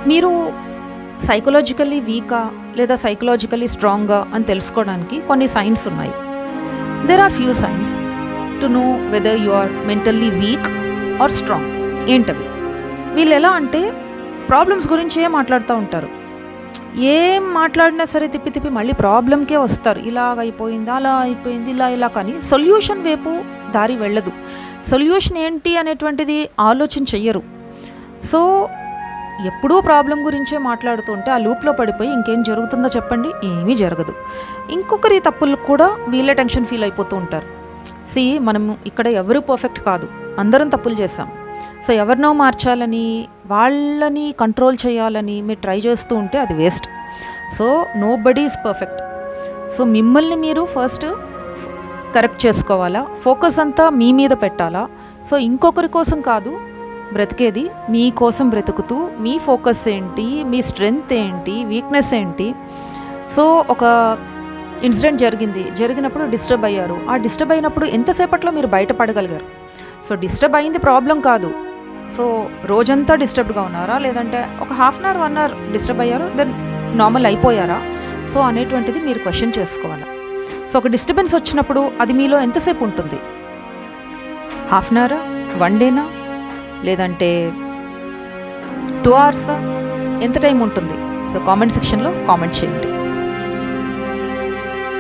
మీరు సైకలాజికల్లీ వీకా లేదా సైకలాజికల్లీ స్ట్రాంగా అని తెలుసుకోవడానికి కొన్ని సైన్స్ ఉన్నాయి. There are few signs to know whether you are mentally weak or strong. ఏంటవి? వీళ్ళు ఎలా అంటే ప్రాబ్లమ్స్ గురించే మాట్లాడుతూ ఉంటారు. ఏం మాట్లాడినా సరే తిప్పి తిప్పి మళ్ళీ ప్రాబ్లంకే వస్తారు. ఇలాగ అయిపోయింది, అలా అయిపోయింది, ఇలా కానీ సొల్యూషన్ వైపు దారి వెళ్ళదు. సొల్యూషన్ ఏంటి అనేటువంటిది ఆలోచన చెయ్యరు. సో ఎప్పుడూ ప్రాబ్లం గురించే మాట్లాడుతూ ఉంటే ఆ లూప్లో పడిపోయి ఇంకేం జరుగుతుందో చెప్పండి? ఏమీ జరగదు. ఇంకొకరి తప్పులకు కూడా వీళ్ళే టెన్షన్ ఫీల్ అయిపోతూ ఉంటారు. మనము ఇక్కడ ఎవరు పర్ఫెక్ట్ కాదు, అందరం తప్పులు చేస్తాం. సో ఎవరినో మార్చాలని, వాళ్ళని కంట్రోల్ చేయాలని మీరు ట్రై చేస్తూ ఉంటే అది waste. So nobody is perfect. So మిమ్మల్ని మీరు ఫస్ట్ కరెక్ట్ చేసుకోవాలా, ఫోకస్ అంతా మీ మీద పెట్టాలా. సో ఇంకొకరి కోసం కాదు బ్రతికేది, మీకోసం బ్రతుకుతూ మీ ఫోకస్ ఏంటి, మీ స్ట్రెంగ్త్ ఏంటి, వీక్నెస్ ఏంటి. సో ఒక ఇన్సిడెంట్ జరిగినప్పుడు డిస్టర్బ్ అయ్యారు. ఆ డిస్టర్బ్ అయినప్పుడు ఎంతసేపట్లో మీరు బయటపడగలిగారు? సో డిస్టర్బ్ అయింది ప్రాబ్లం కాదు. సో రోజంతా డిస్టర్బ్డ్గా ఉన్నారా, లేదంటే ఒక half an hour 1 hour disturb అయ్యారు, దెన్ నార్మల్ అయిపోయారా? సో అనేటువంటిది మీరు క్వశ్చన్ చేసుకోవాలి. సో ఒక డిస్టర్బెన్స్ వచ్చినప్పుడు అది మీలో ఎంతసేపు ఉంటుంది? హాఫ్ అన్ అవరా, 1 డేనా, లేదంటే 2 hours? ఎంత టైం ఉంటుంది? సో కామెంట్ సెక్షన్లో కామెంట్ చేయండి.